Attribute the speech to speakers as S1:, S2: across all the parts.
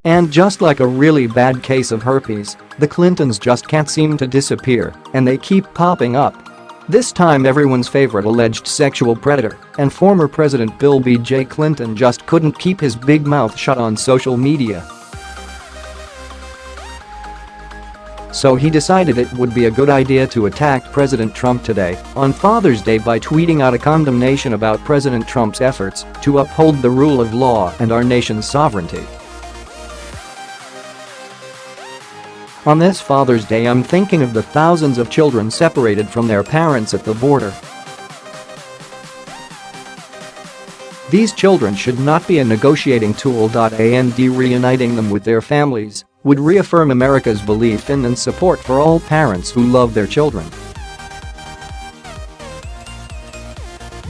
S1: And just like a really bad case of herpes, the Clintons just can't seem to disappear, and they keep popping up. This time everyone's favorite alleged sexual predator and former President Bill B.J. Clinton just couldn't keep his big mouth shut on social media. So he decided it would be a good idea to attack President Trump today, on Father's Day, by tweeting out a condemnation about President Trump's efforts to uphold the rule of law and our nation's sovereignty. On this Father's Day, I'm thinking of the thousands of children separated from their parents at the border. These children should not be a negotiating tool. And reuniting them with their families would reaffirm America's belief in and support for all parents who love their children.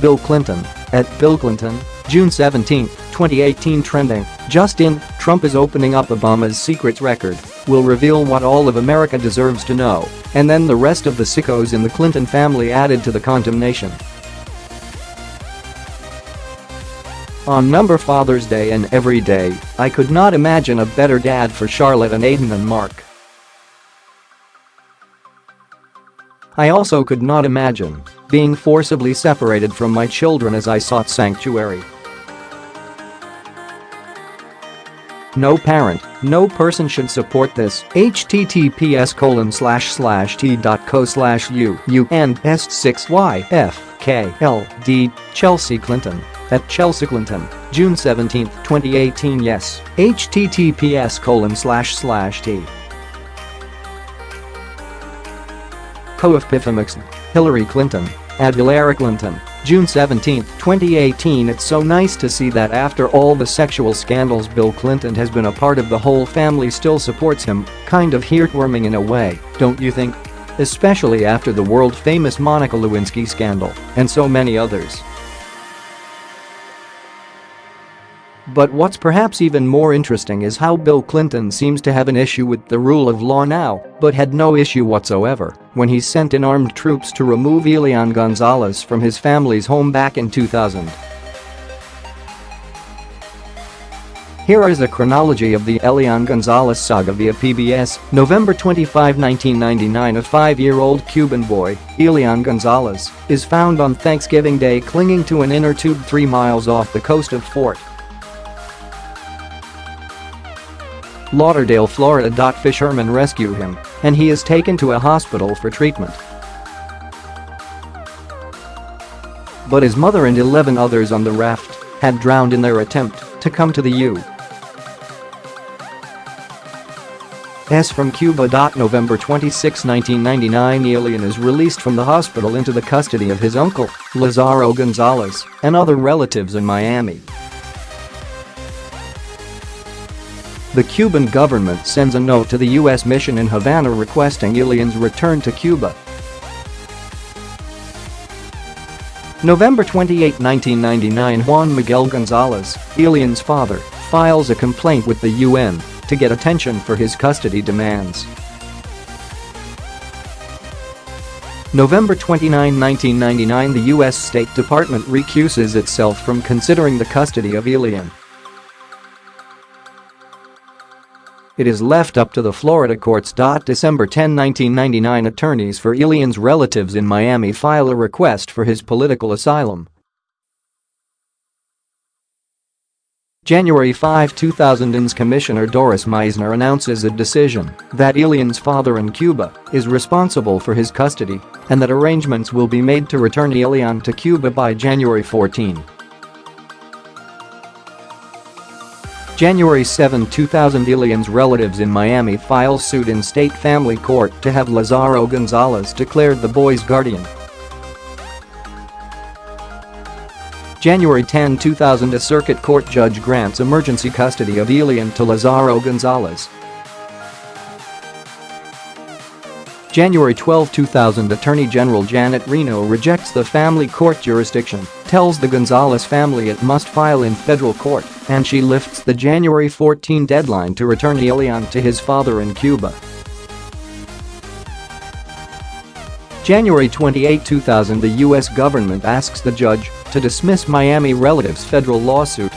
S1: Bill Clinton, @BillClinton, June 17, 2018. Trending: just in, Trump is opening up Obama's secrets record, will reveal what all of America deserves to know, and then the rest of the sickos in the Clinton family added to the condemnation. On number Father's Day and every day, I could not imagine a better dad for Charlotte and Aiden and Mark. I also could not imagine being forcibly separated from my children as I sought sanctuary. No parent, no person should support this. https://t.co/UUNS6YFKLD Chelsea Clinton, @Chelsea Clinton, June 17, 2018. Yes, https://t. Coefpifamix, Hillary Clinton, @Hillary Clinton, June 17, 2018. It's so nice to see that after all the sexual scandals Bill Clinton has been a part of, the whole family still supports him, kind of heartwarming in a way, don't you think? Especially after the world-famous Monica Lewinsky scandal, and so many others. But what's perhaps even more interesting is how Bill Clinton seems to have an issue with the rule of law now, but had no issue whatsoever when he sent in armed troops to remove Elian Gonzalez from his family's home back in 2000. Here is a chronology of the Elian Gonzalez saga via PBS, November 25, 1999. A 5-year-old Cuban boy, Elian Gonzalez, is found on Thanksgiving Day clinging to an inner tube 3 miles off the coast of Fort Lauderdale, Florida. Fishermen rescue him, and he is taken to a hospital for treatment. But his mother and 11 others on the raft had drowned in their attempt to come to the U.S. from Cuba. November 26, 1999. Elian is released from the hospital into the custody of his uncle, Lazaro Gonzalez, and other relatives in Miami. The Cuban government sends a note to the U.S. mission in Havana requesting Elian's return to Cuba. November 28, 1999. Juan Miguel Gonzalez, Elian's father, files a complaint with the UN to get attention for his custody demands. November 29, 1999. The U.S. State Department recuses itself from considering the custody of Elian. It is left up to the Florida courts. December 10, 1999. Attorneys for Elian's relatives in Miami file a request for his political asylum. January 5, 2000's Commissioner Doris Meisner announces a decision that Elian's father in Cuba is responsible for his custody and that arrangements will be made to return Elian to Cuba by January 14. January 7, 2000. Elian's relatives in Miami file suit in state family court to have Lazaro Gonzalez declared the boy's guardian. January 10, 2000. A circuit court judge grants emergency custody of Elian to Lazaro Gonzalez. January 12, 2000. Attorney General Janet Reno rejects the family court jurisdiction, tells the Gonzalez family it must file in federal court, and she lifts the January 14 deadline to return Elian to his father in Cuba. January 28, 2000. The U.S. government asks the judge to dismiss Miami relatives' federal lawsuit.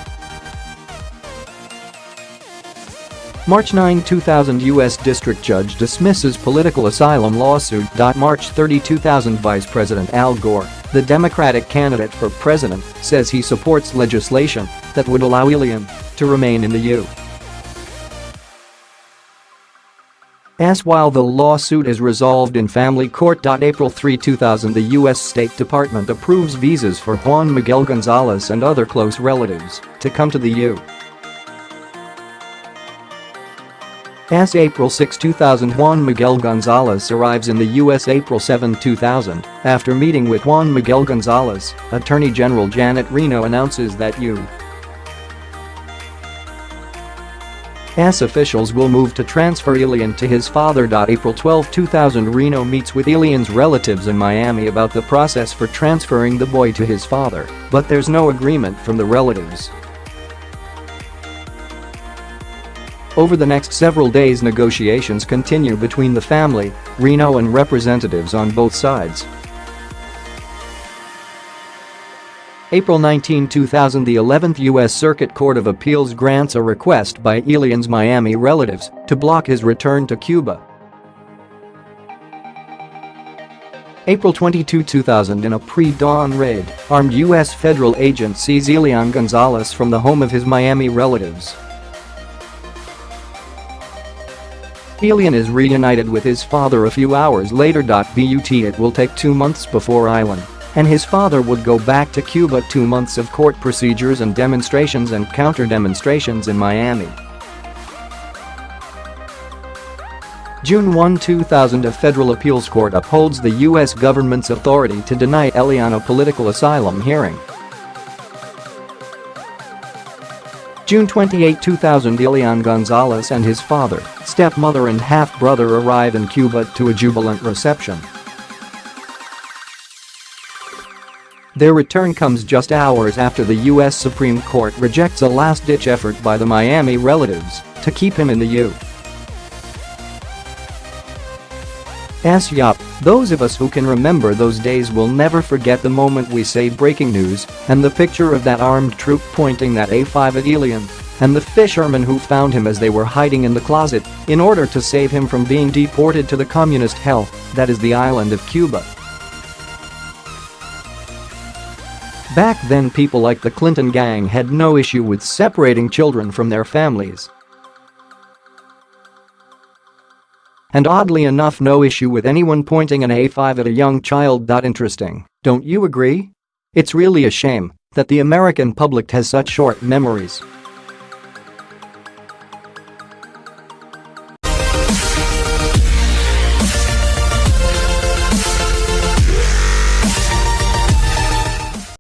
S1: March 9, 2000 U.S. District Judge dismisses political asylum lawsuit. March 30, 2000 Vice President Al Gore, the Democratic candidate for president, says he supports legislation that would allow aliens to remain in the U.S. while the lawsuit is resolved in family court. April 3, 2000 the U.S. State Department approves visas for Juan Miguel Gonzalez and other close relatives to come to the U.S. April 6, 2000 Juan Miguel Gonzalez arrives in the U.S. April 7, 2000, after meeting with Juan Miguel Gonzalez, Attorney General Janet Reno announces that U.S. officials will move to transfer Elian to his father. April 12, 2000 Reno meets with Elian's relatives in Miami about the process for transferring the boy to his father, but there's no agreement from the relatives. Over the next several days, negotiations continue between the family, Reno, and representatives on both sides. April 19, 2000 the 11th U.S. Circuit Court of Appeals grants a request by Elian's Miami relatives to block his return to Cuba. April 22, 2000 in a pre-dawn raid, armed U.S. federal agents seize Elian Gonzalez from the home of his Miami relatives. Elian is reunited with his father a few hours later. But it will take 2 months before Elian and his father would go back to Cuba. 2 months of court procedures and demonstrations and counter-demonstrations in Miami. June 1, 2000 a federal appeals court upholds the U.S. government's authority to deny Elian a political asylum hearing. June 28, 2000 Elian Gonzalez and his father, stepmother and half-brother arrive in Cuba to a jubilant reception. Their return comes just hours after the U.S. Supreme Court rejects a last-ditch effort by the Miami relatives to keep him in the U.S. Yup, those of us who can remember those days will never forget the moment we say breaking news and the picture of that armed troop pointing that A5 at Elian and the fishermen who found him as they were hiding in the closet in order to save him from being deported to the communist hell that is the island of Cuba. Back then, people like the Clinton gang had no issue with separating children from their families. And oddly enough, no issue with anyone pointing an A5 at a young child. Interesting, don't you agree? It's really a shame that the American public has such short memories.